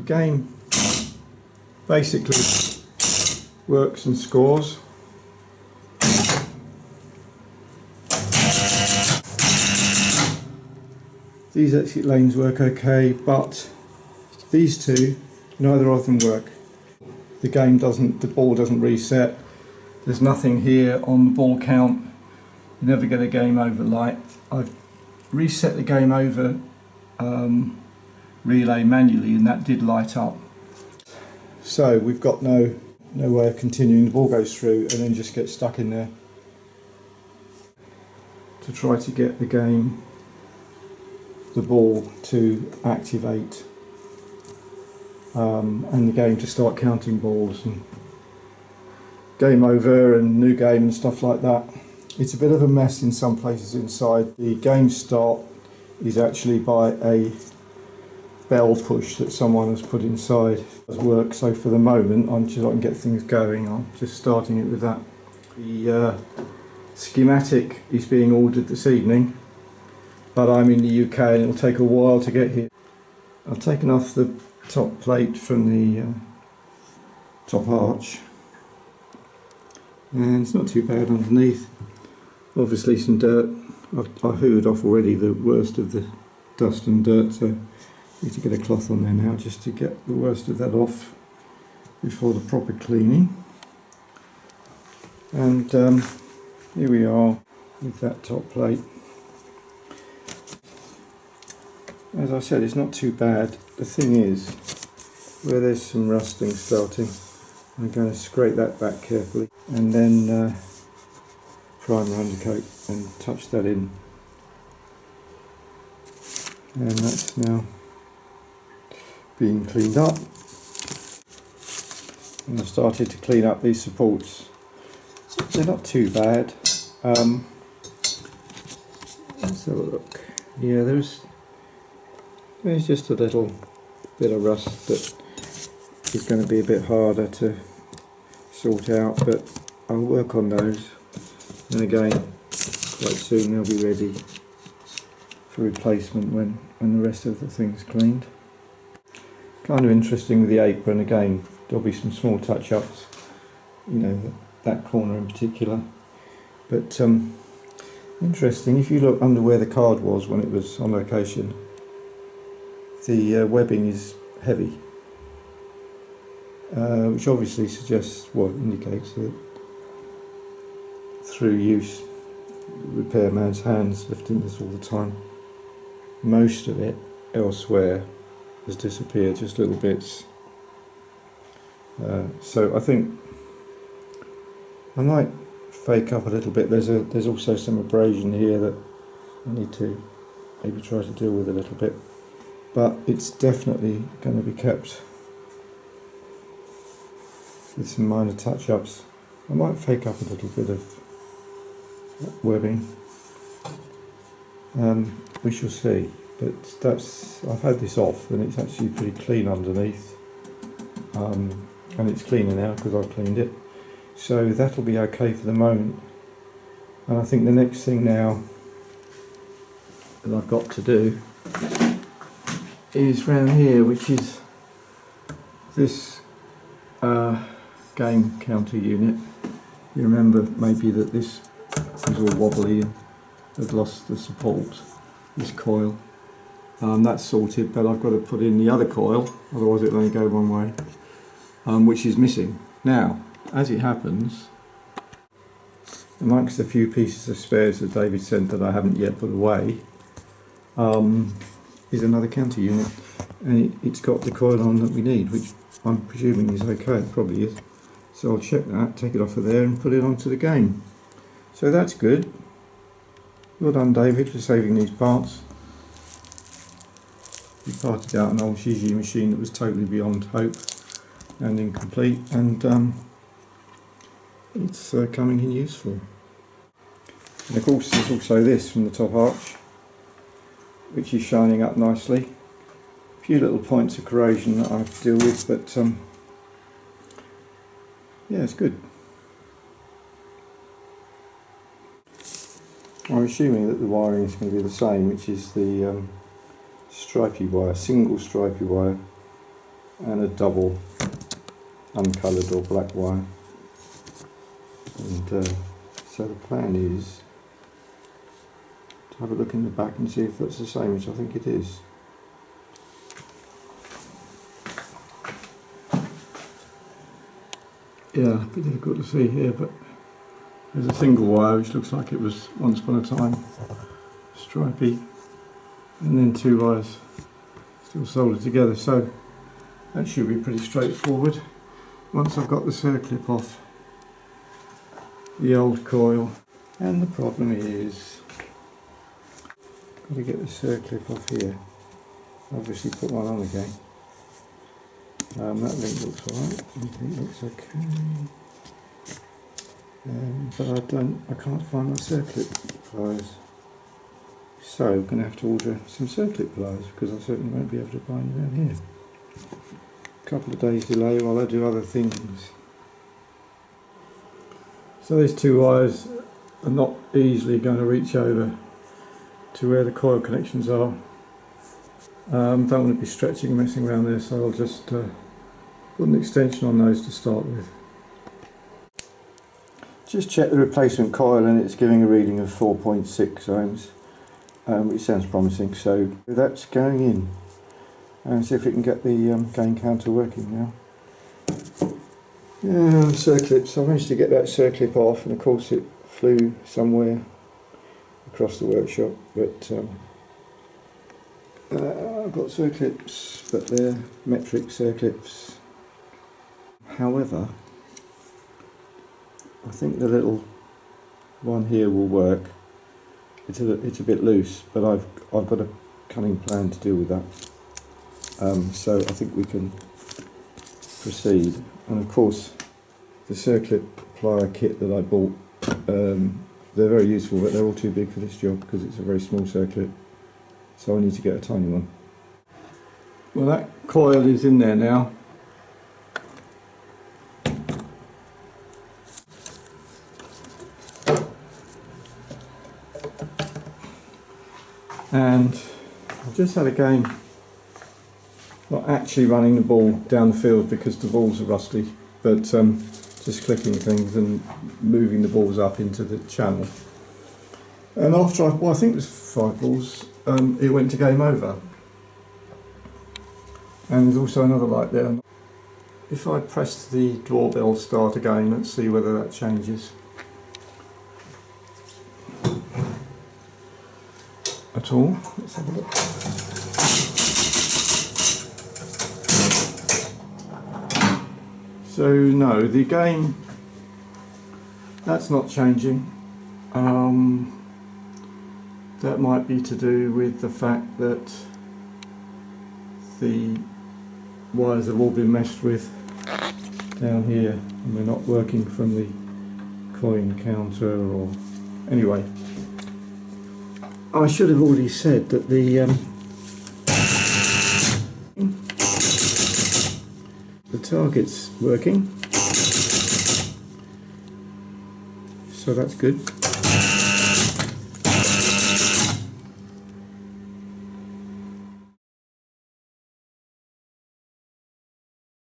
game basically works and scores. These exit lanes work okay, but these two, neither of them work. The ball doesn't reset. There's nothing here on the ball count. You never get a game over light. I've reset the game over relay manually, and that did light up. So we've got no way of continuing. The ball goes through and then just gets stuck in there. To try to get the ball to activate and the game to start counting balls and game over and new game and stuff like that. It's a bit of a mess in some places inside. The game start is actually by a bell push that someone has put inside. It does work, so for the moment until I can get things going, I'm just starting it with that. The schematic is being ordered this evening, but I'm in the UK and it'll take a while to get here. I've taken off the top plate from the top arch, and it's not too bad underneath. Obviously some dirt. I hoovered off already the worst of the dust and dirt, so I need to get a cloth on there now just to get the worst of that off before the proper cleaning. And here we are with that top plate. As I said, it's not too bad. The thing is, where there's some rusting starting, I'm going to scrape that back carefully and then primer undercoat and touch that in. And that's now being cleaned up. And I've started to clean up these supports. They're not too bad. Let's have a look. Yeah, there's just a little bit of rust that is going to be a bit harder to sort out, but I'll work on those, and again quite soon they'll be ready for replacement when the rest of the thing's cleaned. Kind of interesting with the apron, again there'll be some small touch-ups, you know, that corner in particular, but interesting, if you look under where the card was when it was on location, the webbing is heavy, which obviously suggests, well, indicates that through use, the repairman's hands lifting this all the time. Most of it elsewhere has disappeared, just little bits. So I think I might fake up a little bit. There's also some abrasion here that I need to maybe try to deal with a little bit, but it's definitely going to be kept with some minor touch-ups. I might fake up a little bit of webbing. We shall see, but I've had this off and it's actually pretty clean underneath, and it's cleaner now because I've cleaned it, so that'll be okay for the moment. And I think the next thing now that I've got to do is round here, which is this game counter unit. You remember maybe that this was all wobbly and had lost the support, this coil. That's sorted, but I've got to put in the other coil, otherwise it'll only go one way, which is missing. Now, as it happens, amongst a few pieces of spares that David sent that I haven't yet put away, is another counter unit, and it's got the coil on that we need, which I'm presuming is okay. It probably is. So I'll check that, take it off of there and put it onto the game. So that's good. Well done, David, for saving these parts. We parted out an old Shiji machine that was totally beyond hope and incomplete, and it's coming in useful. And of course there's also this from the top arch, which is shining up nicely. A few little points of corrosion that I have to deal with, but yeah, it's good. I'm assuming that the wiring is going to be the same, which is the stripy wire, single stripy wire, and a double uncoloured or black wire. And so the plan is to have a look in the back and see if that's the same, which I think it is. Yeah, a bit difficult to see here, but there's a single wire which looks like it was once upon a time stripy, and then 2 wires still soldered together, so that should be pretty straightforward once I've got the circlip off the old coil. And the problem is, got to get the circlip off here. Obviously put one on again. That link looks alright, it looks okay, but I can't find my circlip pliers, so I'm going to have to order some circlip pliers, because I certainly won't be able to find them down here. A couple of days delay while I do other things. So these 2 wires are not easily going to reach over to where the coil connections are. Don't want to be stretching and messing around there, so I'll just put an extension on those to start with. Just check the replacement coil and it's giving a reading of 4.6 ohms, which sounds promising, so that's going in. And see if we can get the gain counter working now. Yeah, circlips. I managed to get that circlip off, and of course it flew somewhere across the workshop, but I've got circlips, but they're metric circlips. However, I think the little one here will work. It's a bit loose, but I've got a cunning plan to deal with that. So I think we can proceed. And of course, the circlip plier kit that I bought, they're very useful, but they're all too big for this job because it's a very small circlip. So I need to get a tiny one. Well, that coil is in there now. And I've just had a game, not actually running the ball down the field because the balls are rusty, but just clicking things and moving the balls up into the channel. And after I think it was 5 balls, it went to game over. And there's also another light there. If I press the doorbell start again, let's see whether that changes at all. Let's have a look. So no, the game, that's not changing. That might be to do with the fact that the wires have all been messed with down here and we're not working from the coin counter, or anyway. I should have already said that the target's working, so that's good.